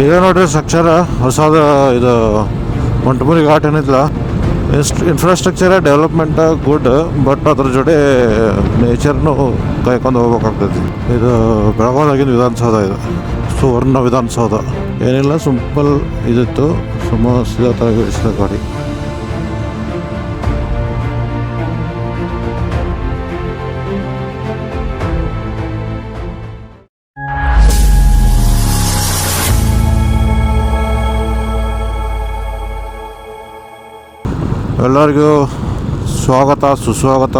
ಈಗ ನೋಡ್ರಿ ಸ್ಟ್ರಕ್ಚರ್ ಹೊಸದ ಇದು ಮಂಟಪುರಿ ಘಾಟ್ ಏನಿಲ್ಲ, ಇನ್ಫ್ರಾಸ್ಟ್ರಕ್ಚರ್ ಡೆವಲಪ್ಮೆಂಟ್ ಗುಡ್, ಬಟ್ ಅದ್ರ ಜೊತೆ ನೇಚರ್ನು ಕಾಯ್ಕೊಂಡು ಹೋಗ್ಬೇಕಾಗ್ತೈತಿ. ಇದು ಬೆಳಗಾವಿಯಾಗಿನ ವಿಧಾನಸೌಧ, ಇದು ಸುವರ್ಣ ವಿಧಾನಸೌಧ. ಏನಿಲ್ಲ, ಸಿಂಪಲ್ ಇದಿತ್ತು, ಸೀದಾ ಥರ ಇಳಿಸಿದ ಗಾಡಿ. ಎಲ್ಲರಿಗೂ ಸ್ವಾಗತ ಸುಸ್ವಾಗತ.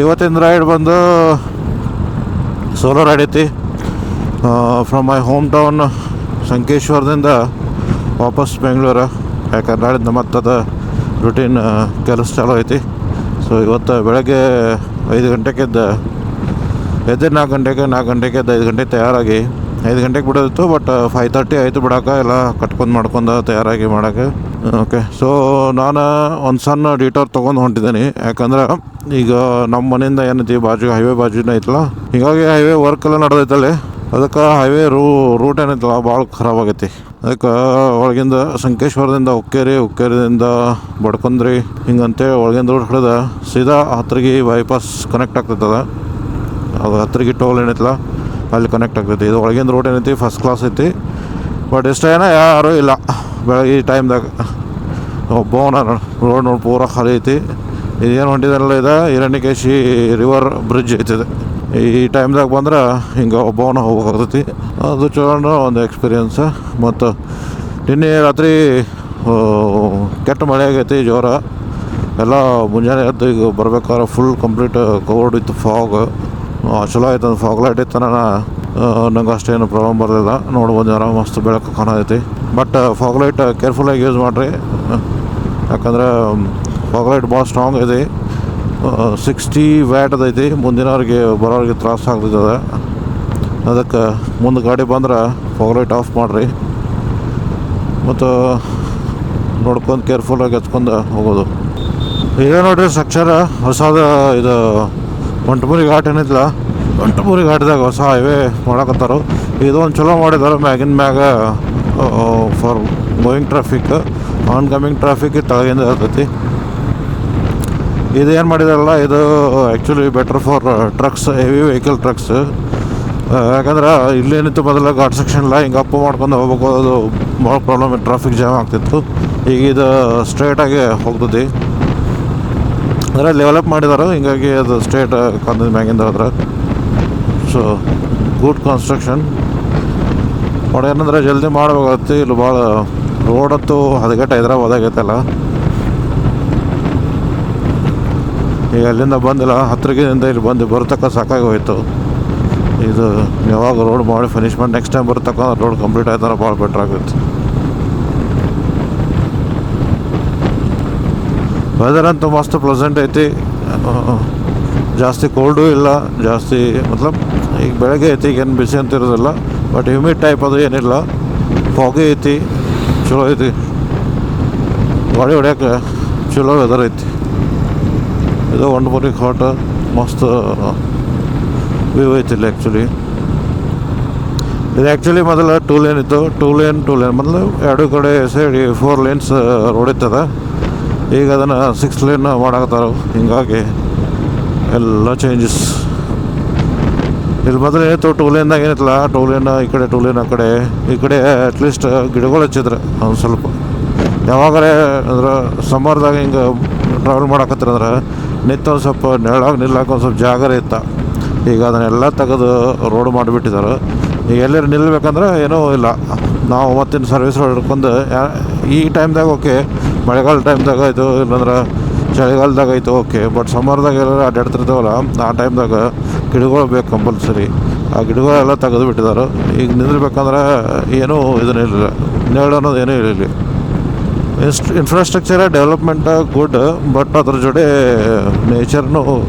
ಇವತ್ತಿನ ರೈಡ್ ಬಂದು ಸೋಲೋ ರೈಡ್ ಐತಿ. ಫ್ರಮ್ ಮೈ ಹೋಮ್ ಟೌನ್ ಸಂಕೇಶ್ವರದಿಂದ ವಾಪಸ್ ಬೆಂಗಳೂರು. ಯಾಕಂದ್ರೆ ನಾಳಿಂದ ಮತ್ತದ ರುಟೀನ್ ಕೆಲಸ ಚಾಲೂ ಐತಿ. ಸೊ ಇವತ್ತು ಬೆಳಗ್ಗೆ 5 ಗಂಟೆಗೆ ಎದ್ದು 4 ಗಂಟೆಗೆ ಎದ್ದು 5 ಗಂಟೆಗೆ ತಯಾರಾಗಿ 5 ಗಂಟೆಗೆ ಬಿಡೋದಿತ್ತು. ಬಟ್ 5:30 ಆಯಿತು ಬಿಡೋಕೆ, ಎಲ್ಲ ಕಟ್ಕೊಂಡು ತಯಾರಾಗಿ ಮಾಡೋಕ್ಕೆ. ಓಕೆ, ಸೊ ನಾನು ಒಂದು ಸಣ್ಣ ಡಿಟೋರ್ ತೊಗೊಂಡು ಹೊಂಟಿದ್ದೀನಿ. ಯಾಕಂದ್ರೆ ಈಗ ನಮ್ಮ ಮನೆಯಿಂದ ಏನೈತಿ ಹೈವೇ ಬಾಜುನೇ ಐತಲ್ಲ, ಹೀಗಾಗಿ ಹೈವೇ ವರ್ಕ್ ಎಲ್ಲ ನಡೆದೈತಲ್ಲಿ. ಅದಕ್ಕೆ ಹೈವೇ ರೂಟ್ ಏನೈತಲ್ಲ ಭಾಳ ಖರಾಬ್ ಆಗೈತಿ. ಅದಕ್ಕೆ ಒಳಗಿಂದ ಸಂಕೇಶ್ವರದಿಂದ ಉಕ್ಕೇರಿದಿಂದ ಬಡ್ಕೊಂಡ್ರಿ ಹಿಂಗಂತೇಳಿ ಒಳಗಿಂದ ರೂಟ್ ಹಿಡಿದ ಸೀದಾ ಹತ್ತಿರಗಿ ಬೈಪಾಸ್ ಕನೆಕ್ಟ್ ಆಗ್ತೈತದ. ಅದು ಹತ್ತಿರಗಿ ಟೋಲ್ ಏನೈತಲ್ಲ ಅಲ್ಲಿ ಕನೆಕ್ಟ್ ಆಗ್ತೈತಿ. ಇದು ಒಳಗಿಂದ ರೂಟ್ ಏನೈತಿ ಫಸ್ಟ್ ಕ್ಲಾಸ್ ಐತಿ. ಬಟ್ ಇಷ್ಟೇನ ಯಾರೂ ಇಲ್ಲ ಬೆಳಗ್ಗೆ ಈ ಟೈಮ್ದಾಗ. ಒಬ್ಬವನ ರೋಡ್ ನೋಡಿ ಪೂರ ಖಾಲಿ ಐತಿ. ಇದೇನು ಹೊಂಟಿದೆಲ್ಲ ಇದೆ ಹಿರಣ್ಯಕೇಶಿ ರಿವರ್ ಬ್ರಿಡ್ಜ್ ಐತಿದೆ. ಈ ಟೈಮ್ದಾಗ ಬಂದ್ರೆ ಹಿಂಗೆ ಒಬ್ಬವನ ಹೋಗ್ಬೇಕಾಗ್ತೈತಿ. ಅದು ಚಲೋ ಒಂದು ಎಕ್ಸ್ಪೀರಿಯನ್ಸ್. ಮತ್ತು ನಿನ್ನೆ ರಾತ್ರಿ ಕೆಟ್ಟ ಮಳೆ ಆಗೈತಿ, ಜೋರ ಎಲ್ಲ. ಮುಂಜಾನೆ ಎದ್ದು ಈಗ ಬರ್ಬೇಕಾದ್ರೆ full complete covered with fog. ಚಲೋ ಆಯ್ತು, ಅದು ಫಾಗ್ ಲೈಟ್ ಇತ್ತು. ನಂಗೆ ಅಷ್ಟೇನು ಪ್ರಾಬ್ಲಮ್ ಬರಲಿಲ್ಲ. ನೋಡಿ ಬಂದು ಮಸ್ತ್ ಬೆಳಕು ಕಾಣತೈತಿ. ಬಟ್ ಫಾಗ್ ಲೈಟ್ ಕೇರ್ಫುಲ್ಲಾಗಿ ಯೂಸ್ ಮಾಡಿರಿ. ಯಾಕಂದ್ರೆ ಫಾಗ್ ಲೈಟ್ ಭಾಳ ಸ್ಟ್ರಾಂಗ್ ಐತಿ. 60 ವ್ಯಾಟ್ ಐತಿ. ಮುಂದಿನವ್ರಿಗೆ ಬರೋರಿಗೆ ತ್ರಾಸ ಆಗ್ತದೆ. ಅದಕ್ಕೆ ಮುಂದೆ ಗಾಡಿ ಬಂದ್ರೆ ಫಾಗ್ ಲೈಟ್ ಆಫ್ ಮಾಡಿರಿ. ಮತ್ತು ನೋಡ್ಕೊಂಡು ಕೇರ್ಫುಲ್ಲಾಗಿ ಹಚ್ಕೊಂಡು ಹೋಗೋದು. ಈಗ ನೋಡ್ರಿ ಸ್ಟ್ರಕ್ಚರ್ ಹೊಸದ ಇದು ಮಂಟಪುರಿ ಘಾಟ್ ಏನಿಲ್ಲ, ಮಂಟಪುರಿ ಘಾಟ್ದಾಗ ಹೊಸ ಹೈವೇ ಮಾಡಕತ್ತಾರ. ಇದೊಂದು ಚಲೋ ಮಾಡಿದ್ದಾರೆ ಮ್ಯಾಗಿನ ಮ್ಯಾಗ for going traffic. On coming traffic ತಳಗಿಂದ ಇರ್ತೈತಿ. ಇದು ಏನು ಮಾಡಿದಾರಲ್ಲ, ಇದು actually better for trucks, heavy vehicle trucks. ಯಾಕಂದ್ರೆ ಇಲ್ಲೇನಿತ್ತು ಮೊದಲ ಘಾಟ್ ಸೆಕ್ಷನ್ ಇಲ್ಲ, ಹಿಂಗೆ ಅಪ್ ಮಾಡ್ಕೊಂಡು ಹೋಗ್ಬೇಕು. ಅದು ಭಾಳ ಪ್ರಾಬ್ಲಮ್, ಟ್ರಾಫಿಕ್ ಜಾಮ್ ಆಗ್ತಿತ್ತು. ಈಗ ಇದು ಸ್ಟ್ರೇಟಾಗಿ ಹೋಗ್ತೈತಿ. ಅಂದರೆ ಲೆವೆಲಪ್ ಮಾಡಿದಾರೆ, ಹಿಂಗಾಗಿ ಅದು ಸ್ಟ್ರೇಟ್ ಕಂದ ಮ್ಯಾಗಿಂದ ಹೋದ್ರೆ. ಸೊ ಗುಡ್ ಕನ್ಸ್ಟ್ರಕ್ಷನ್ ಮಾಡಿ. ಏನಂದ್ರೆ ಜಲ್ದಿ ಮಾಡಬೇಕಾಗತ್ತೆ. ಇಲ್ಲಿ ಭಾಳ ರೋಡಂತೂ ಹದಗೆಟ್ಟು ಹೈದ್ರಾಬಾದಾಗೈತಲ್ಲ. ಈಗ ಅಲ್ಲಿಂದ ಬಂದಿಲ್ಲ, ಹತ್ತಿರಗಿಂದ ಇಲ್ಲಿ ಬರ್ತಕ್ಕ ಸಾಕಾಗಿ ಹೋಯ್ತು. ಇದು ಯಾವಾಗ ರೋಡ್ ಮಾಡಿ ಫಿನಿಶ್ ಮಾಡಿ ನೆಕ್ಸ್ಟ್ ಟೈಮ್ ಬರ್ತಕ್ಕ ರೋಡ್ ಕಂಪ್ಲೀಟ್ ಆಯ್ತಾರ ಭಾಳ ಬೆಟ್ರ್ ಆಗುತ್ತೆ. ವೆದರ್ ಅಂತೂ ಮಸ್ತ್ ಪ್ಲೆಸೆಂಟ್ ಐತಿ. ಜಾಸ್ತಿ ಕೋಲ್ಡು ಇಲ್ಲ, ಜಾಸ್ತಿ ಮತ್ಲಬ್ ಈಗ ಬೆಳಗ್ಗೆ ಐತಿ, ಈಗ ಏನು ಬಿಸಿ ಅಂತ ಇರೋದಿಲ್ಲ. ಬಟ್ ಹ್ಯೂಮಿಡ್ ಟೈಪ್ ಅದು ಏನಿಲ್ಲ, ಫಾಗಿ ಐತಿ, ಚಲೋ ಐತಿ. ಗಾಡಿ ಹೊಡ್ಯೋಕೆ ಚಲೋ ವೆದರ್ ಐತಿ. ಇದು ಮಂಟಪುರಿ ಘಾಟ್ ಮಸ್ತ್ ವ್ಯೂ ಐತಿಲ್ಲ. ಆ್ಯಕ್ಚುಲಿ ಇದು ಆ್ಯಕ್ಚುಲಿ ಮೊದಲು 2 ಲೇನ್ ಇತ್ತು. 2 ಲೇನ್ ಮೊದಲು ಎರಡು ಕಡೆ ಸೈಡ್ 4 ಲೇನ್ಸ್ ರೋಡ್ ಇರ್ತದೆ. ಈಗ ಅದನ್ನು 6 ಲೇನ್ ಮಾಡಾಕತ್ತಾರ. ಹಿಂಗಾಗಿ ಎಲ್ಲ ಚೇಂಜಸ್. ಇಲ್ಲಿ ಮೊದಲು ಏನಿತ್ತು 2 ಲೇನ್ದಾಗ ಏನಿತ್ತಲ್ಲ, 2 ಲೇನ್ ಈ ಕಡೆ 2 ಲೇನ್ ಆ ಕಡೆ. ಈ ಕಡೆ ಅಟ್ಲೀಸ್ಟ್ ಗಿಡಗಳು ಹಚ್ಚಿದ್ರೆ ಒಂದು ಸ್ವಲ್ಪ ಯಾವಾಗಲೇ ಅಂದ್ರೆ ಸಮ್ಮರ್ದಾಗ ಹಿಂಗೆ ಟ್ರಾವೆಲ್ ಮಾಡಕತ್ತಿರಂದ್ರೆ ನಿಂತು ಒಂದು ಸ್ವಲ್ಪ ನಿಲ್ಲಕ್ಕೆ ಒಂದು ಸ್ವಲ್ಪ ಜಾಗರೇ ಇತ್ತು. ಈಗ ಅದನ್ನೆಲ್ಲ ತೆಗೆದು ರೋಡ್ ಮಾಡಿಬಿಟ್ಟಿದ್ದಾರೆ. ಈಗ ಎಲ್ಲರೂ ನಿಲ್ಲಬೇಕಂದ್ರೆ ಏನೂ ಇಲ್ಲ. ನಾವು ಮತ್ತಿನ ಸರ್ವಿಸ್ ರೋಡ್ ಹಿಡ್ಕೊಂಡು ಈ ಟೈಮ್ದಾಗ ಓಕೆ, ಮಳೆಗಾಲ ಟೈಮ್ದಾಗ ಆಯಿತು, ಇಲ್ಲಾಂದ್ರೆ ಚಳಿಗಾಲದಾಗ ಆಯಿತು ಓಕೆ. ಬಟ್ ಸಮ್ಮರ್ದಾಗ ಎಲ್ಲರೂ ಅಡ್ಡಾಡ್ತಿರ್ತಾವಲ್ಲ, ಆ ಟೈಮ್ದಾಗ ಗಿಡಗಳು ಬೇಕು ಕಂಪಲ್ಸರಿ. ಆ ಗಿಡಗಳೆಲ್ಲ ತೆಗೆದು ಬಿಟ್ಟಿದ್ದಾರೆ. ಈಗ ನಿಂದಿರ್ಬೇಕಂದ್ರೆ ಏನೂ ಇದನ್ನೇ ಇಲ್ಲ, ನೆರಳು ಅನ್ನೋದು ಏನೂ ಇಲ್ಲ. ಇನ್ಫ್ರಾಸ್ಟ್ರಕ್ಚರ್ ಡೆವಲಪ್ಮೆಂಟ್ ಗುಡ್, ಬಟ್ ಅದ್ರ ಜೊತೆ ನೇಚರ್ನು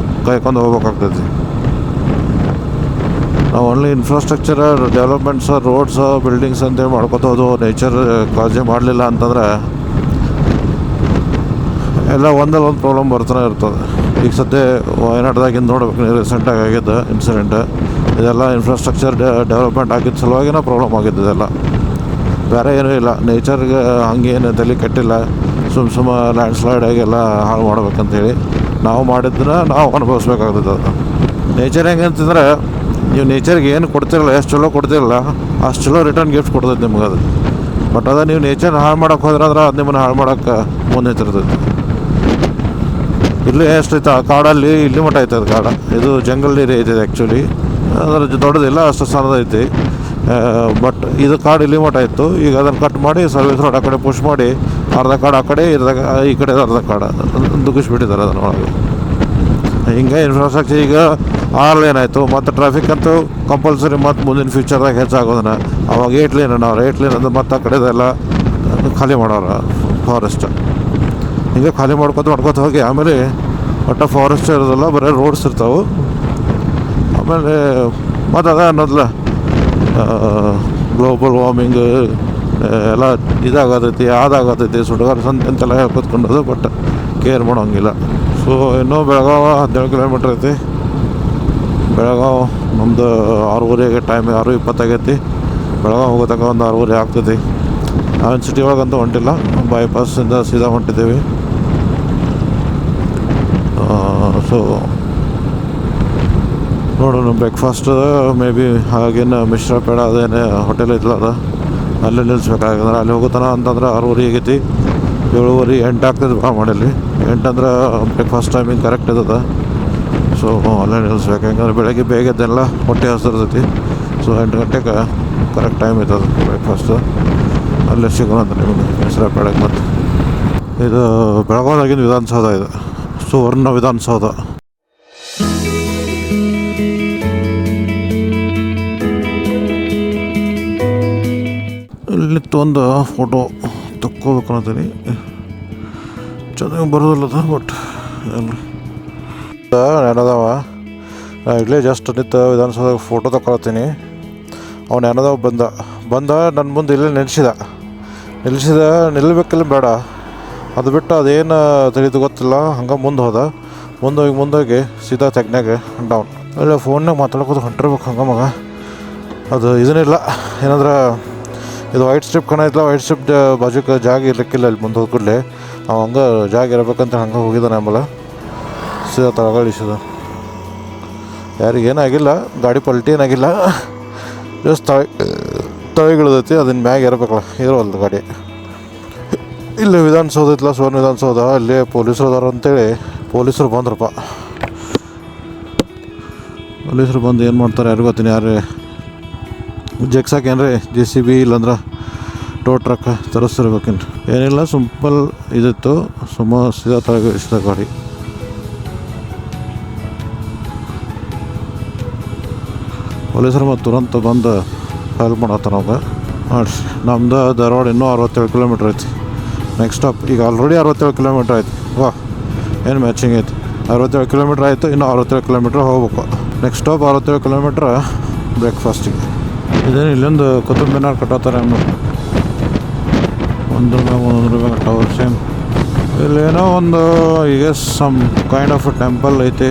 ಕಾಯ್ಕೊಂಡು ಹೋಗ್ಬೇಕಾಗ್ತೈತಿ. ನಾವು only infrastructure developments, roads, buildings ಅಂತೇಳಿ ಮಾಡ್ಕೊತ ಹೋದು, ನೇಚರ್ ಕಾಳಜಿ ಮಾಡಲಿಲ್ಲ ಅಂತಂದ್ರೆ ಎಲ್ಲ ಒಂದಲ್ಲ ಒಂದು ಪ್ರಾಬ್ಲಮ್ ಬರ್ತಾನೆ ಇರ್ತದೆ. ಈಗ ಸದ್ಯ ವಯನಾಡ್ದಾಗಿಂದ ನೋಡ್ಬೇಕು ನೀವು ರೀಸೆಂಟಾಗಿ ಆಗಿದ್ದು ಇನ್ಸಿಡೆಂಟ್. ಇದೆಲ್ಲ ಇನ್ಫ್ರಾಸ್ಟ್ರಕ್ಚರ್ ಡೆವಲಪ್ಮೆಂಟ್ ಆಗಿದ್ದ ಸಲುವಾಗಿನ ಪ್ರಾಬ್ಲಮ್ ಆಗಿದ್ದು ಇದೆಲ್ಲ, ಬೇರೆ ಏನೂ ಇಲ್ಲ. ನೇಚರ್ಗೆ ಹಂಗೇನು ತಲೆ ಕೆಟ್ಟಿಲ್ಲ, ಸುಮ್ಮ ಲ್ಯಾಂಡ್ ಸ್ಲೈಡ್ ಆಗೆಲ್ಲ ಹಾಳು ಮಾಡ್ಬೇಕಂತೇಳಿ ನಾವು ಮಾಡಿದ್ದನ್ನ ನಾವು ಅನುಭವಿಸ್ಬೇಕಾಗ್ತದೆ. ಅದು ನೇಚರ್ ಹೆಂಗೆ ಅಂತಂದ್ರೆ, ನೀವು ನೇಚರ್ಗೆ ಏನು ಕೊಡ್ತಿರಲ್ಲ, ಎಷ್ಟು ಚಲೋ ಕೊಡ್ತಿರಲ್ಲ ಅಷ್ಟು ಚಲೋ ರಿಟರ್ನ್ ಗಿಫ್ಟ್ ಕೊಡ್ತೈತೆ ನಿಮ್ಗೆ ಅದು. ಬಟ್ ಅದ ನೀವು ನೇಚರ್ ಹಾಳು ಮಾಡೋಕೆ ಹೋದ್ರೆ ಅದು ನಿಮ್ಮನ್ನು ಹಾಳು ಮಾಡೋಕ್ಕೆ ಮುಂದೆ ನಿಂತಿರ್ತೈತಿ. ಇಲ್ಲಿ ಎಷ್ಟೈತೆ ಆ ಕಾಡಲ್ಲಿ, ಇಲ್ಲಿ ಮಟ್ಟ ಐತೆ ಅದು ಕಾಡ. ಇದು ಜಂಗಲ್ ಏರಿಯಾ ಐತೆ ಆ್ಯಕ್ಚುಲಿ, ಅದರ ದೊಡ್ಡದಿಲ್ಲ, ಅಷ್ಟು ಸಣ್ಣದೈತಿ. ಬಟ್ ಇದು ಕಾಡು ಇಲ್ಲಿ ಮಟ್ಟ ಇತ್ತು. ಈಗ ಅದನ್ನು ಕಟ್ ಮಾಡಿ ಸರ್ವಿಸ್ ರೋಡ್ ಆ ಕಡೆ ಪುಷ್ ಮಾಡಿ ಅರ್ಧ ಕಾಡು ಆ ಕಡೆ ಈ ಕಡೆ ಅರ್ಧ ಕಾಡು ದುಗ್ಗಿಸ್ಬಿಟ್ಟಿದ್ದಾರೆ ಅದನ್ನ ಒಳಗೆ. ಹಿಂಗೆ ಇನ್ಫ್ರಾಸ್ಟ್ರಕ್ಚರ್ ಈಗ 6 ಲೇನ್ ಆಯಿತು, ಮತ್ತು ಟ್ರಾಫಿಕ್ ಅಂತೂ ಕಂಪಲ್ಸರಿ ಮತ್ತು ಮುಂದಿನ ಫ್ಯೂಚರ್ದಾಗ ಹೆಚ್ಚಾಗೋದನ್ನ. ಅವಾಗ 8 ಲೇನ್ ನಾವು 8 ಲೇನ್ ಅಂದ್ರೆ ಮತ್ತು ಆ ಕಡೆದೆಲ್ಲ ಖಾಲಿ ಮಾಡೋರು ಫಾರೆಸ್ಟ್. ಹಿಂಗೆ ಖಾಲಿ ಮಾಡ್ಕೊತ ಹೋಗಿ ಆಮೇಲೆ ಒಟ್ಟು ಫಾರೆಸ್ಟ್ ಇರೋದಿಲ್ಲ, ಬರೀ ರೋಡ್ಸ್ ಇರ್ತಾವೆ. ಆಮೇಲೆ ಮತ್ತು ಅದ ಅನ್ನೋದಲ್ಲ ಗ್ಲೋಬಲ್ ವಾರ್ಮಿಂಗ್ ಎಲ್ಲ ಇದಾಗತೈತಿ, ಅದಾಗತೈತಿ, ಸುಡುಗಾರ ಅಂತೆಲ್ಲ ಹೇಳ್ಕೊತ್ಕೊಂಡದು. ಬಟ್ ಕೇರ್ ಮಾಡೋಂಗಿಲ್ಲ. ಸೊ ಇನ್ನೂ ಬೆಳಗಾವ 17 ಕಿಲೋಮೀಟ್ರ್ ಐತಿ. ಬೆಳಗಾವ್ ನಮ್ಮದು 6:30 ಟೈಮ್, 6:20 ಆಗೈತಿ. ಬೆಳಗಾವ್ ಹೋಗೋತಕ್ಕ ಒಂದು 6:30 ಆಗ್ತೈತಿ. ನಾವೇನು ಸಿಟಿ ಒಳಗಂತೂ ಹೊಂಟಿಲ್ಲ, ಬೈಪಾಸಿಂದ ಸೀದಾ ಹೊಂಟಿದ್ದೀವಿ. ಸೊ ನೋಡೋಣ. ಬ್ರೇಕ್ಫಾಸ್ಟ್ ಮೇ ಬಿ ಹಾಗೇನು ಮಿಶ್ರ ಪೇಡ ಅದೇನು ಹೋಟೆಲ್ ಐತಲ್ಲ, ಅದು ಅಲ್ಲೇ ನಿಲ್ಲಿಸ್ಬೇಕಾಗಂದ್ರೆ ಅಲ್ಲಿ ಹೋಗೋತನ ಅಂತಂದ್ರೆ 6:30 ಆಗೈತಿ. 7:30 8 ಆಗ್ತದೆ ಬಾ ಮಾಡಲ್ಲಿ. 8 ಅಂದ್ರೆ ಬ್ರೇಕ್ಫಾಸ್ಟ್ ಟೈಮಿಂಗ್ ಕರೆಕ್ಟ್ ಇರ್ತದೆ. ಸೊ ಅಲ್ಲೇ ನಿಲ್ಲಿಸ್ಬೇಕು, ಯಾಕಂದ್ರೆ ಬೆಳಗ್ಗೆ ಬೇಗ ಎದ್ದೆಲ್ಲ ಹೊಟ್ಟೆ ಹಸಿರ್ತೈತಿ. ಸೊ 8 ಗಂಟೆಗೆ ಕರೆಕ್ಟ್ ಟೈಮ್ ಇರ್ತದೆ ಬ್ರೇಕ್ಫಾಸ್ಟು. ಅಲ್ಲೇ ಸಿಗೋಣ ಅಂತ ನಿಮಗೆ ಮಿಶ್ರ ಪೇಡಕ್ಕೆ. ಮತ್ತು ಇದು ಬೆಳಗಾವಿಯಾಗಿನ ವಿಧಾನಸೌಧ, ಇದು ಸುವರ್ಣ ವಿಧಾನಸೌಧ. ಇಲ್ಲಿತ್ತು ಒಂದು ಫೋಟೋ ತಕ್ಕೋಬೇಕು ಅಂತೀನಿ. ಚೆನ್ನಾಗಿ ಬರೋದಿಲ್ಲದ, ಬಟ್ ನೆನದಾವ. ಇಲ್ಲೇ ಜಸ್ಟ್ ನಿಂತು ವಿಧಾನಸೌಧ ಫೋಟೋ ತಗೊಳ್ತೀನಿ. ಅವ್ನು ನೆನದಾವ ಬಂದ ನನ್ನ ಮುಂದೆ ಇಲ್ಲೇ ನಿಲ್ಲಬೇಕಿಲ್ಲ ಬೇಡ, ಅದು ಬಿಟ್ಟು ಅದೇನು ತಿಳಿದು ಗೊತ್ತಿಲ್ಲ. ಹಂಗೆ ಮುಂದೋಗಿ ಸೀದಾ ತೆಗ್ನಾಗ ಡೌನ್. ಅಲ್ಲೇ ಫೋನ್ನಾಗ ಮಾತಾಡ್ಕೋದು ಹೊಂಟಿರ್ಬೇಕು ಹಂಗೆ ಮಗ. ಅದು ಇದನ್ನಿಲ್ಲ ಏನಂದ್ರೆ ಇದು ವೈಟ್ ಸ್ಟ್ರಿಪ್ ಕಾಣೈತಲ್ಲ, ವೈಟ್ ಸ್ಟ್ರಿಪ್ ಬಾಜುಕ್ಕೆ ಜಾಗ ಇರಲಿಕ್ಕಿಲ್ಲ. ಅಲ್ಲಿ ಮುಂದೆ ಹೋಗ್ಕೂಡಲೇ ಅವ ಹಂಗೆ ಜಾಗ ಇರಬೇಕಂತ ಹಂಗೆ ಹೋಗಿದ್ದಾನೆ. ಆಮೇಲೆ ಸೀದಾ ತಳಗಳಿಸಿದ. ಯಾರಿಗೇನಾಗಿಲ್ಲ, ಗಾಡಿ ಪಲ್ಟಿ ಏನಾಗಿಲ್ಲ, ಜಸ್ಟ್ ತಳಿಗಿಳಿದೈತಿ. ಅದನ್ನ ಮ್ಯಾಗ ಇರಬೇಕಲ್ಲ, ಇರೋವಲ್ದು ಗಾಡಿ. ಇಲ್ಲಿ ವಿಧಾನಸೌಧ ಐತಲ್ಲ, ಸುವರ್ಣ ವಿಧಾನಸೌಧ, ಅಲ್ಲಿ ಪೊಲೀಸರು ಅದಾರ ಅಂತೇಳಿ ಪೊಲೀಸರು ಬಂದ್ರಪ್ಪ. ಪೊಲೀಸರು ಬಂದು ಏನು ಮಾಡ್ತಾರೆ ಯಾರು ಗೊತ್ತೀನಿ. ಯಾರು ಜಗ್ಸಾಕ ಏನ್ರಿ JCB ಇಲ್ಲಾಂದ್ರೆ ಟೋ ಟ್ರಕ್ ತರಿಸ್ತಿರ್ಬೇಕೇನು, ಏನಿಲ್ಲ. ಸಿಂಪಲ್ ಇದಿತ್ತು, ಸೀದಾ ತಳಗಿಳಿಸಿದ ಗಾಡಿ. ಪೊಲೀಸರು ಮತ್ತು ತುರಂತ ಬಂದು ಹೆಲ್ಪ್ ಮಾಡತ್ತಾರ ನಮ್ಗೆ. ಮಾಡಿಸಿ ನಮ್ದು ಧಾರವಾಡ ಇನ್ನೂ 67 ಕಿಲೋಮೀಟ್ರ್ ಐತಿ. ನೆಕ್ಸ್ಟ್ ಸ್ಟಾಪ್ ಈಗ ಆಲ್ರೆಡಿ 67 ಕಿಲೋಮೀಟ್ರ್ ಆಯ್ತು. ಏನು ಮ್ಯಾಚಿಂಗ್ ಐತಿ. 67 ಕಿಲೋಮೀಟ್ರ್ ಆಯಿತು, ಇನ್ನೂ 67 ಕಿಲೋಮೀಟ್ರ್ ಹೋಗ್ಬೇಕು. ನೆಕ್ಸ್ಟ್ ಸ್ಟಾಪ್ 67 ಕಿಲೋಮೀಟ್ರ್ ಬ್ರೇಕ್ಫಾಸ್ಟಿಗೆ. ಇದೇನು ಇಲ್ಲೊಂದು ಕುತುಬ್ ಮಿನಾರ್ ಕಟ್ಟತ್ತಾರೆ ಅನ್ನೋದು. ₹1 ಟವರ್ ಸೇಮ್. ಇಲ್ಲೇನೋ ಒಂದು ಈಗ ಸಮ್ ಕೈಂಡ್ ಆಫ್ ಟೆಂಪಲ್ ಐತಿ.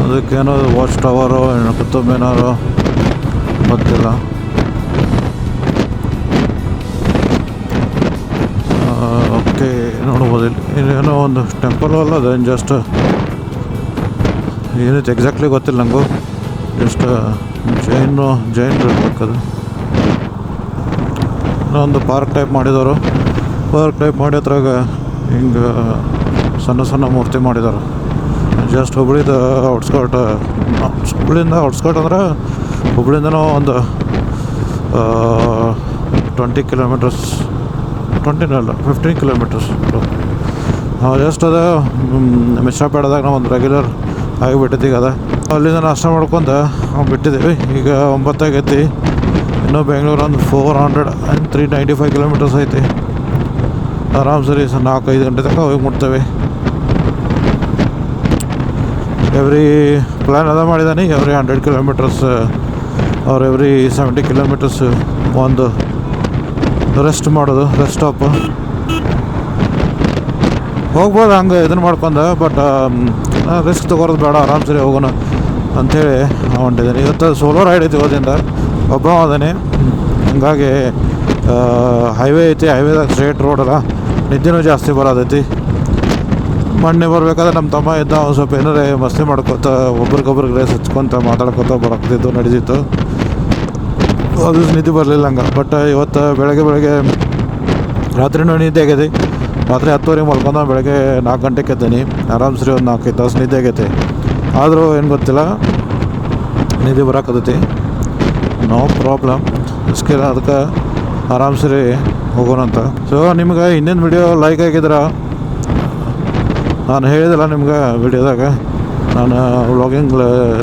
ಅದಕ್ಕೇನೋ ವಾಚ್ ಟವರು, ಕುತುಬ್ ಮಿನಾರು ಗೊತ್ತಿಲ್ಲ. ಓಕೆ, ನೋಡ್ಬೋದು. ಇಲ್ಲೇನೋ ಒಂದು ಟೆಂಪಲ್ ಅಲ್ಲ, ಅದೇನು ಜಸ್ಟ್ ಏನೈತೆ ಎಕ್ಸಾಕ್ಟ್ಲಿ ಗೊತ್ತಿಲ್ಲ ನನಗೂ. ಜಸ್ಟ್ ಜೈನರು ಇರ್ಬೇಕದು. ಒಂದು ಪಾರ್ಕ್ ಟೈಪ್ ಮಾಡಿದವರು. ಪಾರ್ಕ್ ಟೈಪ್ ಮಾಡಿ ಅದ್ರಾಗ ಹಿಂಗೆ ಸಣ್ಣ ಮೂರ್ತಿ ಮಾಡಿದ್ದಾರೆ. ಜಸ್ಟ್ ಹುಬ್ಳಿದ ಔಟ್ಸ್ಕರ್ಟ್, ಹುಬ್ಳಿಯಿಂದ ಔಟ್ಸ್ಕರ್ಟ್ ಅಂದ್ರೆ ಹುಬ್ಳಿಂದನೂ ಒಂದು 20 ಕಿಲೋಮೀಟರ್ಸ್, 15 ಕಿಲೋಮೀಟರ್ಸ್. ಜಸ್ಟ್ ಅದ ಮಿಶ್ರಪೇಟದಾಗ ನಾವು ಒಂದು ರೆಗ್ಯುಲರ್ ಆಗಿಬಿಟ್ಟಿದ್ದೀಗ. ಅದ ಅಲ್ಲಿಂದ ನಾಷ್ಟ ಮಾಡ್ಕೊಂಡು ಬಿಟ್ಟಿದ್ದೀವಿ. ಈಗ 9 ಆಗೈತಿ. ಇನ್ನೂ ಬೆಂಗಳೂರು ಒಂದು 395 ಕಿಲೋಮೀಟರ್ಸ್ ಐತಿ. ಆರಾಮ್ ಸರಿ 4-5 ಗಂಟೆ ತನಕ ಹೋಗಿ ಮುಟ್ತೇವೆ. ಎವ್ರಿ ಪ್ಲ್ಯಾನ್ ಅದ ಮಾಡಿದ್ದಾನೆ. ಎವ್ರಿ 100 ಕಿಲೋಮೀಟರ್ಸ್ ಅವ್ರು ಎವ್ರಿ 70 ಕಿಲೋಮೀಟರ್ಸ್ ಒಂದು ರೆಸ್ಟ್ ಮಾಡೋದು, ರೆಸ್ಟ್ ಸ್ಟಾಪ್. ಹೋಗ್ಬೋದು ಹಂಗೆ ಇದನ್ನು ಮಾಡ್ಕೊಂಡು. ಬಟ್ ರಿಸ್ಕ್ ತೊಗೊಳೋದು ಬೇಡ, ಆರಾಮ್ ಸರಿ ಹೋಗೋಣ ಅಂಥೇಳಿ ಹೊಂಟಿದ್ದೀನಿ. ಇವತ್ತು ಸೋಲೋ ರೈಡ್ ಐತಿ ಇವತ್ತಿಂದ, ಒಬ್ಬ ಅದೇನೆ. ಹಂಗಾಗಿ ಹೈವೇ ಐತಿ, ಹೈವೇದಾಗ ಸ್ಟ್ರೇಟ್ ರೋಡ್ ಅಲ್ಲ, ನಿದ್ದೆನೂ ಜಾಸ್ತಿ ಬರೋದೈತಿ. ಮೊನ್ನೆ ಬರ್ಬೇಕಾದ್ರೆ ನಮ್ಮ ತಮ್ಮ ಇದ್ದ, ಸ್ವಲ್ಪ ಏನಾರೇ ಮಸ್ತಿ ಮಾಡ್ಕೊತ ಒಬ್ರಿಗೊಬ್ರಿಗೆ ರೇಸ್ ಹಚ್ಕೊತ ಮಾತಾಡ್ಕೊತ ಬರಕ್ತಿತ್ತು, ನಡೀತಿತ್ತು. ಅದು ನಿದ್ದೆ ಬರಲಿಲ್ಲ ಹಂಗೆ. ಬಟ್ ಇವತ್ತು ಬೆಳಗ್ಗೆ ರಾತ್ರಿನೂ ನಿದ್ದೆ ಆಗೈತಿ. ರಾತ್ರಿ 10:30 ಮಲ್ಕೊಂಡು ಬೆಳಗ್ಗೆ 4 ಗಂಟೆಗೆ ಎದ್ದೀನಿ. ಆರಾಮ್ ಸರಿ ಒಂದು 4-5 ತಾಸು ನಿದ್ದೆ ಆಗೈತಿ. ಆದರೂ ಏನು ಗೊತ್ತಿಲ್ಲ, ನಿದ್ದೆ ಬರೋಕತ್ತೈತಿ. ನೋ ಪ್ರಾಬ್ಲಮ್, ಅದಕ್ಕೆ ಆರಾಮ್ ಸರಿ ಹೋಗೋಣಂತ. ಸೊ ನಿಮ್ಗೆ ಹಿಂದಿನ ವಿಡಿಯೋ ಲೈಕ್ ಆಗಿದ್ರೆ, ನಾನು ಹೇಳಿದಿಲ್ಲ ನಿಮ್ಗೆ ವಿಡಿಯೋದಾಗ, ನಾನು ವ್ಲಾಗಿಂಗ್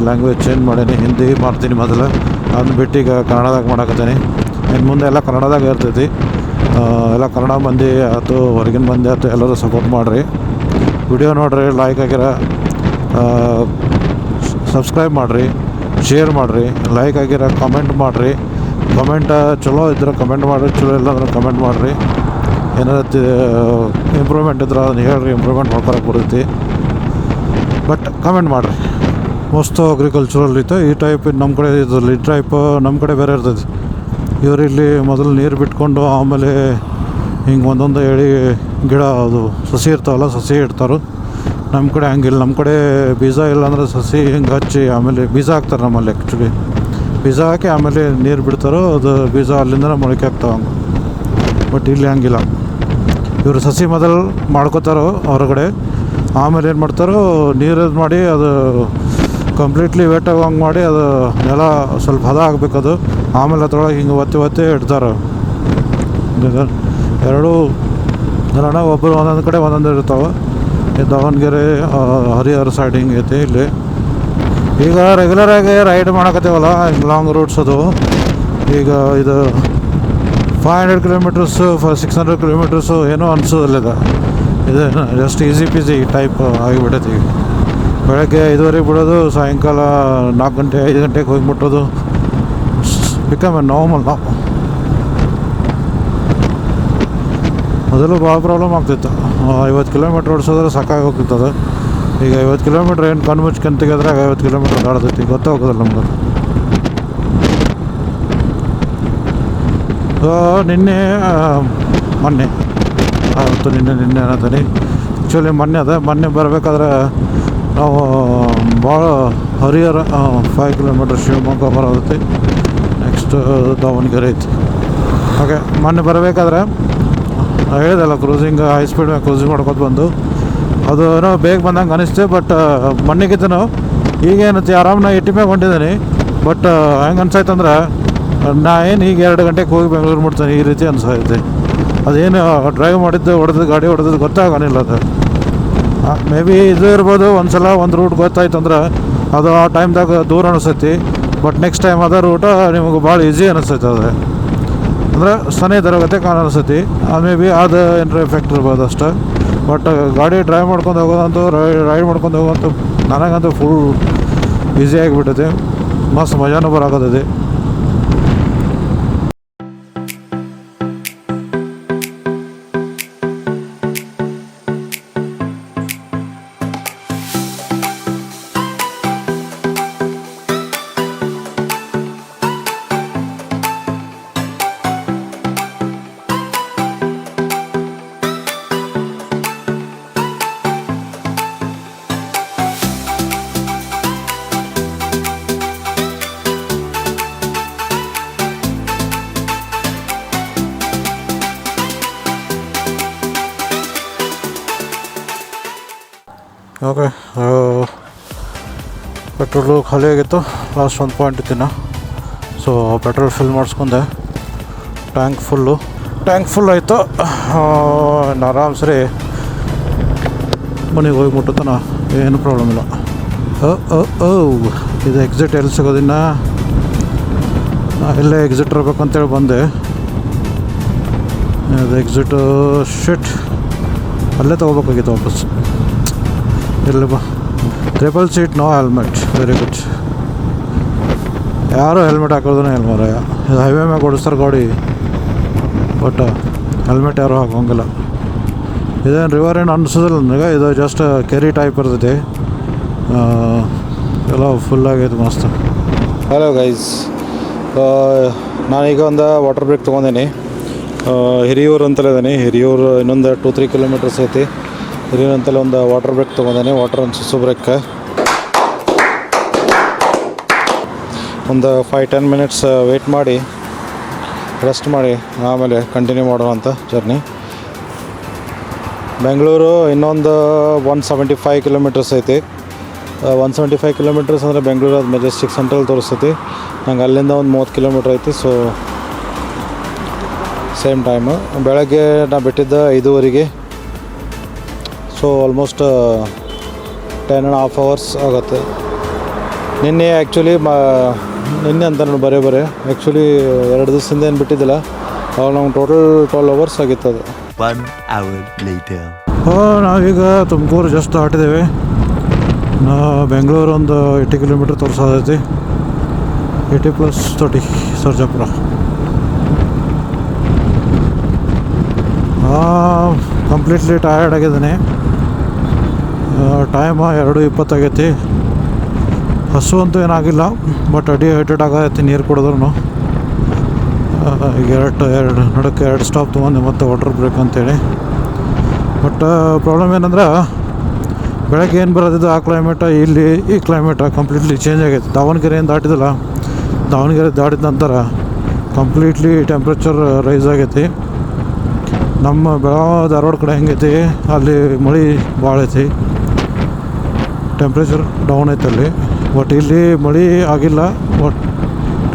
ಲ್ಯಾಂಗ್ವೇಜ್ ಚೇಂಜ್ ಮಾಡೀನಿ. ಹಿಂದಿ ಮಾಡ್ತೀನಿ ಮೊದಲು, ಅದನ್ನ ಬಿಟ್ಟು ಈಗ ಕನ್ನಡದಾಗ ಮಾಡಕತ್ತೀನಿ. ಇನ್ನು ಮುಂದೆ ಎಲ್ಲ ಕನ್ನಡದಾಗ ಇರ್ತೈತಿ. ಎಲ್ಲ ಕನ್ನಡ ಮಂದಿ ಆಯ್ತು, ಹೊರಗಿನ ಮಂದಿ ಆಯ್ತು, ಎಲ್ಲರೂ ಸಪೋರ್ಟ್ ಮಾಡಿರಿ. ವಿಡಿಯೋ ನೋಡಿರಿ, ಲೈಕ್ ಆಗಿರ ಸಬ್ಸ್ಕ್ರೈಬ್ ಮಾಡಿರಿ, ಶೇರ್ ಮಾಡಿರಿ, ಲೈಕ್ ಆಗಿರ ಕಮೆಂಟ್ ಮಾಡಿರಿ. ಕಮೆಂಟ್ ಚಲೋ ಇದ್ರೆ ಕಮೆಂಟ್ ಮಾಡಿರಿ, ಚಲೋ ಇಲ್ಲ ಅಂದ್ರೆ ಕಮೆಂಟ್ ಮಾಡಿರಿ. ಏನಾದ್ರು ಇಂಪ್ರೂವ್ಮೆಂಟ್ ಇದ್ರೆ ಅದನ್ನು ಹೇಳ್ರಿ, ಇಂಪ್ರೂವ್ಮೆಂಟ್ ಮಾಡ್ಕೊಳಕ್ಕೆ ಬರ್ತೈತಿ. ಬಟ್ ಕಮೆಂಟ್ ಮಾಡಿರಿ. ಮಸ್ತ್ ಅಗ್ರಿಕಲ್ಚರಲ್ ಇತ್ತು ಈ ಟೈಪ್. ನಮ್ಮ ಕಡೆ ಇದು ಈ ಟೈಪ್ ನಮ್ಮ ಕಡೆ ಬೇರೆ ಇರ್ತೈತಿ. ಇವರಿಲ್ಲಿ ಮೊದಲು ನೀರು ಬಿಟ್ಕೊಂಡು ಆಮೇಲೆ ಹಿಂಗೆ ಒಂದೊಂದು ಎಳೆ ಗಿಡ ಅದು ಸಸಿ ಇರ್ತಾವಲ್ಲ, ಸಸಿ ಇಡ್ತಾರೆ. ನಮ್ಮ ಕಡೆ ಹಂಗಿಲ್ಲ. ನಮ್ಮ ಕಡೆ ಬೀಜ ಇಲ್ಲಾಂದ್ರೆ ಸಸಿ ಹಿಂಗೆ ಹಚ್ಚಿ ಆಮೇಲೆ ಬೀಜ ಹಾಕ್ತಾರೆ. ನಮ್ಮಲ್ಲಿ ಆ್ಯಕ್ಚುಲಿ ಬೀಜ ಹಾಕಿ ಆಮೇಲೆ ನೀರು ಬಿಡ್ತಾರೋ, ಅದು ಬೀಜ ಅಲ್ಲಿಂದ ಮೊಳಕೆ ಆಗ್ತಾವೆ ಹಂಗೆ. ಬಟ್ ಇಲ್ಲಿ ಹಂಗಿಲ್ಲ. ಇವರು ಸಸಿ ಮೊದಲು ಮಾಡ್ಕೋತಾರೋ ಹೊರಗಡೆ, ಆಮೇಲೆ ಏನು ಮಾಡ್ತಾರೋ ನೀರು ಮಾಡಿ ಅದು ಕಂಪ್ಲೀಟ್ಲಿ ವೇಟ್ ಆಗೋಂಗೆ ಮಾಡಿ, ಅದು ನೆಲ ಸ್ವಲ್ಪ ಹದ ಆಗಬೇಕದು. ಆಮೇಲೆ ಅದ್ರೊಳಗೆ ಹಿಂಗೆ ಒತ್ತಿ ಇಡ್ತಾರೆ. ಎರಡೂ ನೆಲನ ಒಬ್ಬರು ಒಂದೊಂದು ಕಡೆ ಒಂದೊಂದು ಇರ್ತಾವೆ. ದಾವಣಗೆರೆ ಹರಿಹರ ಸೈಡ್ ಹಿಂಗೆ ಐತಿ. ಇಲ್ಲಿ ಈಗ ರೆಗ್ಯುಲರಾಗಿ ರೈಡ್ ಮಾಡಕತ್ತೇವಲ್ಲ, ಲಾಂಗ್ ರೂಟ್ಸ್ ಅದು. ಈಗ ಇದು 500 ಕಿಲೋಮೀಟರ್ಸು 600 ಕಿಲೋಮೀಟರ್ಸು ಏನೋ ಅನಿಸೋದಿಲ್ಲ. ಇದು ಜಸ್ಟ್ ಈಸಿ ಪೀಸಿ ಟೈಪ್ ಆಗಿಬಿಟ್ಟೈತಿ. ಈಗ ಬೆಳಗ್ಗೆ 5:30 ಬಿಡೋದು, ಸಾಯಂಕಾಲ 4 ಗಂಟೆ 5 ಗಂಟೆಗೆ ಹೋಗಿ ಮುಟ್ಟೋದು. ಬಿಕಮ್ ಎ ನಾರ್ಮಲ್ ನಾವು. ಮೊದಲು ಭಾಳ ಪ್ರಾಬ್ಲಮ್ ಆಗ್ತಿತ್ತು. 50 ಕಿಲೋಮೀಟ್ರ್ ಓಡಿಸೋದ್ರೆ ಸಾಕಾಗಿ ಹೋಗ್ತಿತ್ತು. ಈಗ 50 ಕಿಲೋಮೀಟ್ರ್ ಏನು ಕಣ್ಣು ಮುಚ್ಕೊಂಡು ತೆಗೆದ್ರಾಗ 50 ಕಿಲೋಮೀಟ್ರ್ ದಾಡ್ತೈತಿ, ಗೊತ್ತಾಗೋದಿಲ್ಲ ನಮ್ಗೆ. ನಿನ್ನೆ ಅನ್ನತೀನಿ. ಆ್ಯಕ್ಚುಲಿ ಮೊನ್ನೆ ಬರಬೇಕಾದ್ರೆ ನಾವು ಭಾಳ ಹರಿಹರ 5 ಕಿಲೋಮೀಟ್ರ್ ಶಿವಮೊಗ್ಗ ಬರೋದೈತಿ. ನೆಕ್ಸ್ಟ್ ದಾವಣಗೆರೆ ಐತಿ. ಓಕೆ, ಮೊನ್ನೆ ಬರಬೇಕಾದ್ರೆ ಹೇಳಿದೆಲ್ಲ ಕ್ರೂಸಿಂಗ್, ಹೈ ಸ್ಪೀಡ್ ಕ್ರೂಸಿಂಗ್ ಮಾಡ್ಕೊತ ಬಂದು ಅದು ಏನೋ ಬೇಗ ಬಂದಂಗೆ ಅನಿಸ್ತು. ಬಟ್ ಮೊನ್ನೆಗಿದ್ದನು ಈಗೇನೈತಿ ಆರಾಮ್ 80 ಮ್ಯಾಗ ಹೊಂಟಿದ್ದೀನಿ. ಬಟ್ ಹೆಂಗೆ ಅನ್ಸಾಯ್ತಂದ್ರೆ, ನಾ ಏನು ಈಗ 2 ಗಂಟೆಗೆ ಹೋಗಿ ಬೆಂಗಳೂರು ಮುಟ್ತೀನಿ ಈ ರೀತಿ ಅನ್ಸೈತೆ. ಅದೇನು ಡ್ರೈವ್ ಮಾಡಿದ್ದು ಗಾಡಿ ಹೊಡೆದು ಗೊತ್ತಾಗನಿಲ್ಲ. ಅದು ಮೇ ಬಿ ಇದು ಇರ್ಬೋದು. ಒಂದು ರೂಟ್ ಗೊತ್ತಾಯ್ತು ಅಂದ್ರೆ ಅದು ಆ ಟೈಮ್ದಾಗ ದೂರ ಅನಿಸ್ತೈತಿ. ಬಟ್ ನೆಕ್ಸ್ಟ್ ಟೈಮ್ ಅದ ರೂಟ ನಿಮಗೆ ಭಾಳ ಈಸಿ ಅನಿಸ್ತೈತೆ. ಅದು ಅಂದರೆ ಸನೇ ದರಗತ್ತೆ ಅನಿಸ್ತೈತಿ. ಮೇ ಬಿ ಅದು ಏನಾರ ಎಫೆಕ್ಟ್ ಇರ್ಬೋದು ಅಷ್ಟೇ. ಬಟ್ ಗಾಡಿ ಡ್ರೈವ್ ಮಾಡ್ಕೊಂಡು ಹೋಗೋದಂತೂ, ರೈಡ್ ಮಾಡ್ಕೊಂಡು ಹೋಗೋಂತೂ ನನಗಂತೂ ಫುಲ್ ಈಸಿ ಆಗಿಬಿಟ್ಟೈತಿ. ಮಸ್ತ್ ಮಜಾನೂ ಬರಾಕತ್ತೈತಿ. ಓಕೆ, ಪೆಟ್ರೋಲು ಖಾಲಿ ಆಗಿತ್ತು. ಲಾಸ್ಟ್ 1 ಪಾಯಿಂಟ್ ಇತ್ತಿನ. ಸೊ ಪೆಟ್ರೋಲ್ ಫಿಲ್ ಮಾಡಿಸ್ಕೊಂಡೆ. ಟ್ಯಾಂಕ್ ಫುಲ್ ಆಯಿತು. ಆರಾಮ್ ಸರಿ ಮನೆಗೆ ಹೋಗಿ ಮುಟ್ಟುತ್ತಾನ, ಏನು ಪ್ರಾಬ್ಲಮ್ ಇಲ್ಲ. ಇದು ಎಕ್ಸಿಟ್ ಎಲ್ಲಿ ಸಿಗೋದಿನ್ನ, ಇಲ್ಲೇ ಎಕ್ಸಿಟ್ ಇರ್ಬೇಕಂತೇಳಿ ಬಂದೆ. ಅದು ಎಕ್ಸಿಟ್ ಶಿಟ್ ಅಲ್ಲೇ ತೊಗೋಬೇಕಾಗಿತ್ತು ವಾಪಸ್. ಇರಲಿ ಬಾ. 3 seat, no helmet. Very good. ಯಾರು ಹೆಲ್ಮೆಟ್ ಹಾಕೋದನ್ನ ಇಲ್ಲ ಮಾರಾಯ. ಇದು ಹೈವೇ ಮ್ಯಾಗ ಓಡಿಸ್ತಾರೆ ಗಾಡಿ, ಬಟ್ ಹೆಲ್ಮೆಟ್ ಯಾರೂ ಹಾಕೋಂಗಿಲ್ಲ. ಇದೇನು ರಿವರ್ ಏನು ಅನಿಸೋದಿಲ್ಲ ನನಗೆ, ಇದು ಜಸ್ಟ್ ಕೆರಿ ಟೈಪ್ ಇರ್ತೈತಿ. ಎಲ್ಲ ಫುಲ್ ಆಗೈತೆ ಮಸ್ತ್. ಹಲೋ ಗೈಸ್, ನಾನೀಗ ಒಂದು ವಾಟರ್ ಬ್ರೇಕ್ ತೊಗೊಂಡೇನಿ. ಹಿರಿಯೂರು ಅಂತಲೇ ಇದ್ದೀನಿ. ಹಿರಿಯೂರು ಇನ್ನೊಂದು 2-3 ಕಿಲೋಮೀಟರ್ಸ್ ಐತಿ. ಹಿರಿಯೂರು ಅಂತಲೇ ಒಂದು ವಾಟರ್ ಬ್ರೇಕ್ ತೊಗೊಂಡೇನಿ. ವಾಟರ್ ಒಂದು ಸುಸು ಬ್ರೇಕ್. ಒಂದು 5-10 ಮಿನಿಟ್ಸ್ ವೆಯ್ಟ್ ಮಾಡಿ ರೆಸ್ಟ್ ಮಾಡಿ ಆಮೇಲೆ ಕಂಟಿನ್ಯೂ ಮಾಡೋಣ ಅಂತ ಜರ್ನಿ. ಬೆಂಗಳೂರು ಇನ್ನೊಂದು 175 ಕಿಲೋಮೀಟರ್ಸ್ ಐತಿ. 175 ಕಿಲೋಮೀಟರ್ಸ್ ಅಂದರೆ ಬೆಂಗಳೂರು ಅದು ಮೆಜೆಸ್ಟಿಕ್ ಸೆಂಟ್ರಲ್ ತೋರಿಸ್ತೈತಿ. ನಂಗೆ ಅಲ್ಲಿಂದ ಒಂದು 30 ಕಿಲೋಮೀಟ್ರ್ ಐತಿ. So same time. ಬೆಳಗ್ಗೆ ನಾ ಬಿಟ್ಟಿದ್ದ 5:30. ಸೊ ಆಲ್ಮೋಸ್ಟ್ 10.5 hours ಆಗುತ್ತೆ. ನಿನ್ನೆ ಆ್ಯಕ್ಚುಲಿ ನಿನ್ನೆ ಅಂತ ನಾನು ಬರೇ ಆ್ಯಕ್ಚುಲಿ 2 ದಿವಸದಿಂದ ಏನು ಬಿಟ್ಟಿದ್ದಿಲ್ಲ. ಅವಾಗ ನಮ್ಗೆ ಟೋಟಲ್ 12 hours ಆಗಿತ್ತು ಅದು. 1 hour later. ನಾವೀಗ ತುಮಕೂರು ಜಸ್ಟ್ ದಾಟಿದ್ದೇವೆ. ಬೆಂಗಳೂರು ಒಂದು 80 ಕಿಲೋಮೀಟ್ರ್ ತೋರಿಸೋದೈತಿ. 80 + 30 ಸರ್ಜಾಪುರ. ಕಂಪ್ಲೀಟ್ಲಿ ಟಯರ್ಡ್ ಆಗಿದ್ದೀನಿ. ಟೈಮ್ 2:20 ಆಗೈತಿ. ಹಸು ಅಂತೂ ಏನಾಗಿಲ್ಲ, ಬಟ್ ಡಿಹೈಡ್ರೇಟ್ ಆಗೈತಿ ನೀರು ಕುಡಿದ್ರು. ಈಗ ನಡಕ್ಕೆ 2 ಸ್ಟಾಪ್ ತೊಗೊಂಡು ಮತ್ತೆ ವಾಟರ್ ಬ್ರೇಕ್ ಅಂತೇಳಿ. ಬಟ್ ಪ್ರಾಬ್ಲಮ್ ಏನಂದ್ರೆ ಬೆಳಗ್ಗೆ ಏನು ಬರೋದಿದ್ದು ಆ ಕ್ಲೈಮೇಟ ಇಲ್ಲಿ ಈ ಕ್ಲೈಮೇಟ ಕಂಪ್ಲೀಟ್ಲಿ ಚೇಂಜ್ ಆಗೈತೆ. ದಾವಣಗೆರೆ ಏನು ದಾಟಿದಿಲ್ಲ, ದಾವಣಗೆರೆ ದಾಟಿದ ನಂತರ ಕಂಪ್ಲೀಟ್ಲಿ ಟೆಂಪ್ರೇಚರ್ ರೈಸ್ ಆಗೈತಿ. ನಮ್ಮ ಬೆಳಗಾವಿ ಧಾರವಾಡ ಕಡೆ ಹೆಂಗೈತಿ, ಅಲ್ಲಿ ಮಳೆ ಭಾಳ ಐತಿ, ಟೆಂಪ್ರೇಚರ್ ಡೌನ್ ಐತೆ ಅಲ್ಲಿ. ಬಟ್ ಇಲ್ಲಿ ಮಳೆ ಆಗಿಲ್ಲ, ಬಟ್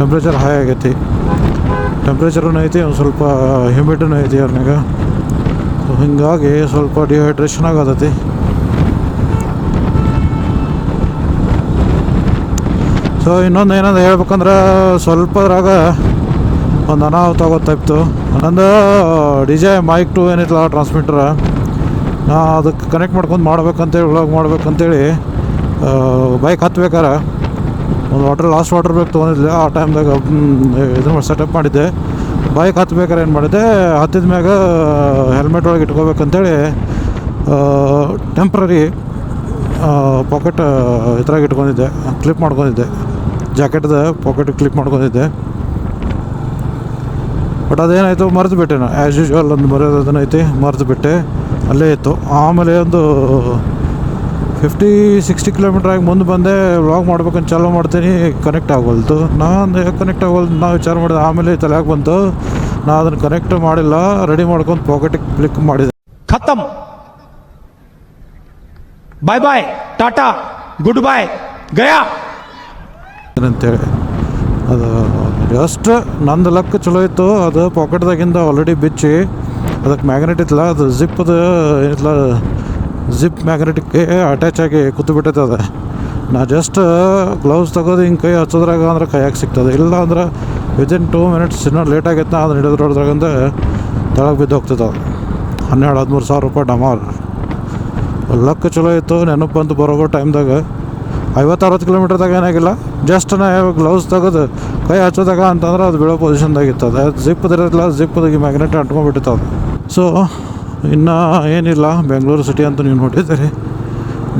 ಟೆಂಪ್ರೇಚರ್ ಹೈ ಆಗೈತಿ. ಟೆಂಪ್ರೇಚರೂ ಐತಿ, ಒಂದು ಸ್ವಲ್ಪ ಹ್ಯೂಮಿಡಿನೂ ಐತಿ ಅವ್ರನಾಗ. ಸೊ ಹೀಗಾಗಿ ಸ್ವಲ್ಪ ಡಿಹೈಡ್ರೇಷನ್ ಆಗತೈತಿ. ಸೊ ಇನ್ನೊಂದು ಏನಂದ್ರೆ ಹೇಳ್ಬೇಕಂದ್ರೆ ಸ್ವಲ್ಪದ್ರಾಗ ಒಂದು ಅನಾಹುತ ಆಗೋತ್ತಾಯ್ತು. ನಂದು DJ ಮೈಕ್ 2 ಏನಿತ್ತಲ್ಲ ಟ್ರಾನ್ಸ್ಮಿಟ್ರ, ನಾ ಅದಕ್ಕೆ ಕನೆಕ್ಟ್ ಮಾಡ್ಕೊಂಡು ಮಾಡ್ಬೇಕಂತೇಳಿ ವ್ಲಾಗ್ ಮಾಡ್ಬೇಕಂತೇಳಿ ಬೈಕ್ ಹತ್ಬೇಕಾರೆ ಒಂದು ಲಾಸ್ಟ್ ವಾಟರ್ ಬ್ರೇಕ್ ತೊಗೊಂಡಿದ್ದೆ. ಆ ಟೈಮ್ದಾಗ ಇದನ್ನು ಸೆಟಪ್ ಮಾಡಿದ್ದೆ. ಬೈಕ್ ಹತ್ಬೇಕಾರೆ ಏನು ಮಾಡಿದ್ದೆ, ಹತ್ತಿದ ಮ್ಯಾಗ ಹೆಲ್ಮೆಟ್ ಒಳಗೆ ಇಟ್ಕೋಬೇಕಂತೇಳಿ ಟೆಂಪ್ರರಿ ಪಾಕೆಟ್ ಇದ್ರಾಗ ಇಟ್ಕೊಂಡಿದ್ದೆ, ಕ್ಲಿಪ್ ಮಾಡ್ಕೊಂಡಿದ್ದೆ. ಜಾಕೆಟ್ದ ಪಾಕೆಟ್ ಕ್ಲಿಪ್ ಮಾಡ್ಕೊಂಡಿದ್ದೆ. ಬಟ್ ಅದೇನಾಯಿತು, ಮರೆತು ಬಿಟ್ಟೆ ನಾನು. ಆ್ಯಸ್ ಯೂಶ್ವಲ್ ಒಂದು ಮರೆಯೋದನ್ನ ಐತಿ, ಮರೆತು ಬಿಟ್ಟೆ, ಅಲ್ಲೇ ಇತ್ತು. ಆಮೇಲೆ ಒಂದು 50-60 ಕಿಲೋಮೀಟ್ರ್ ಆಗಿ ಮುಂದೆ ಬಂದೆ. ವ್ಲಾಗ್ ಮಾಡ್ಬೇಕಂತ ಚಾಲೂ ಮಾಡ್ತೀನಿ, ಕನೆಕ್ಟ್ ಆಗೋಲ್ತು. ನಾನು ಕನೆಕ್ಟ್ ಆಗೋಲ್ದು ನಾವು ವಿಚಾರ ಮಾಡಿದೆ. ಆಮೇಲೆ ತಲೆಯಾಗ ಬಂತು, ನಾ ಅದನ್ನು ಕನೆಕ್ಟ್ ಮಾಡಿಲ್ಲ, ರೆಡಿ ಮಾಡ್ಕೊಂಡು ಪಾಕೆಟಿಗೆ ಕ್ಲಿಕ್ ಮಾಡಿದೆ. ಖತಮ್, ಬಾಯ್ ಬಾಯ್, ಟಾಟಾ, ಗುಡ್ ಬಾಯ್, ಗಯಾ ಅಂತೇಳಿ. ಅದು ಜಸ್ಟ್ ನಂದು ಲಕ್ ಚಲೋ ಇತ್ತು. ಅದು ಪಾಕೆಟ್ದಾಗಿಂದ ಆಲ್ರೆಡಿ ಬಿಚ್ಚಿ ಅದಕ್ಕೆ ಮ್ಯಾಗ್ನೆಟ್ ಇತ್ತಲ್ಲ, ಅದು ಜಿಪ್ಪದು ಏನಿತ್ತಲ್ಲ, ಜಿಪ್ ಮ್ಯಾಗ್ನೆಟಿಕ್ಕೆ ಅಟ್ಯಾಚ್ ಆಗಿ ಕೂತ್ಬಿಟ್ಟೈತೆ. ಅದು ನಾ ಜಸ್ಟ್ ಗ್ಲೌಸ್ ತೆಗೋದು ಹಿಂಗೆ ಕೈ ಹಚ್ಚೋದ್ರಾಗ ಅಂದ್ರೆ ಕೈಯಾಗಿ ಸಿಗ್ತದೆ. ಇಲ್ಲ ಅಂದ್ರೆ ವಿದಿನ್ 2 ಮಿನಿಟ್ಸ್ ಇನ್ನೂ ಲೇಟ್ ಆಗೈತೆ. ನಾ ಅದನ್ನ ಹಿಡಿದ್ರೊಳದ್ರಾಗಂದ ತೆಳಗೆ ಬಿದ್ದು ಹೋಗ್ತದೆ. ಅದು 12-13 ಸಾವಿರ ರೂಪಾಯಿ ಡಮಾರ್. ಲಕ್ ಚಲೋ ಇತ್ತು. ನೆನಪು ಬಂತು ಬರೋಬರ್ ಟೈಮ್ದಾಗ. 50-60 ಕಿಲೋಮೀಟ್ರ್ದಾಗ ಏನಾಗಿಲ್ಲ. ಜಸ್ಟ್ ನಾ ಗ್ಲೌಸ್ ತೆಗೆದು ಕೈ ಹಚ್ಚೋದಾಗ ಅಂತಂದ್ರೆ ಅದು ಬೀಳೋ ಪೊಸಿಷನ್ದಾಗಿತ್ತು. ಅದು ಜಿಪ್ಪದಿರಲಿಲ್ಲ, ಜಿಪ್ಪದಾಗಿ ಮ್ಯಾಗ್ನೆಟ್ ಅಂಟ್ಕೊಂಡ್ಬಿಟ್ಟಿತ್ತು ಅದು. ಸೊ ಇನ್ನು ಏನಿಲ್ಲ, ಬೆಂಗಳೂರು ಸಿಟಿ ಅಂತ ನೀವು ನೋಡಿದ್ದೀರಿ.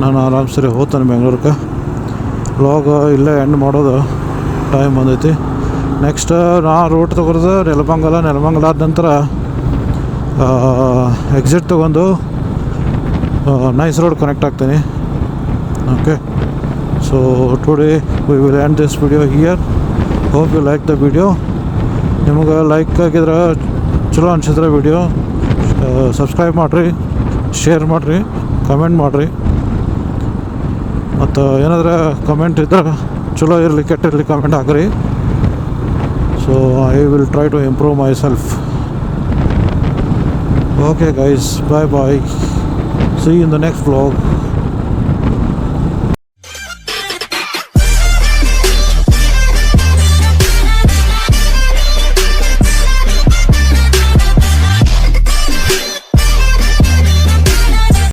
ನಾನು ಆರಾಮ್ ಸರಿ ಹೋಗ್ತಾನೆ ಬೆಂಗಳೂರಿಗೆ. ವ್ಲಾಗ್ ಇಲ್ಲೇ ಎಂಡ್ ಮಾಡೋದು ಟೈಮ್ ಬಂದೈತಿ. ನೆಕ್ಸ್ಟ್ ನಾ ರೂಟ್ ತೊಗೊಳೋದು ನೆಲಮಂಗಲ ಆದ ನಂತರ ಎಕ್ಸಿಟ್ ತೊಗೊಂಡು ನೈಸ್ ರೋಡ್ ಕನೆಕ್ಟ್ ಆಗ್ತೀನಿ. Okay, so today we will end this video here. Hope you like the video. ನಿಮಗೆ ಲೈಕ್ ಆಗಿದ್ರೆ ಚಲೋ ಅನಿಸಿದ್ರೆ ವಿಡಿಯೋ ಸಬ್ಸ್ಕ್ರೈಬ್ ಮಾಡಿರಿ, ಶೇರ್ ಮಾಡಿರಿ, ಕಮೆಂಟ್ ಮಾಡಿರಿ. ಮತ್ತು ಏನಾದ್ರೆ ಕಮೆಂಟ್ ಇದ್ರೆ ಚಲೋ ಇರಲಿ ಕೆಟ್ಟಿರಲಿ ಕಮೆಂಟ್ ಹಾಕಿರಿ. So I will try to improve myself. Okay guys, bye bye. See you in the next vlog.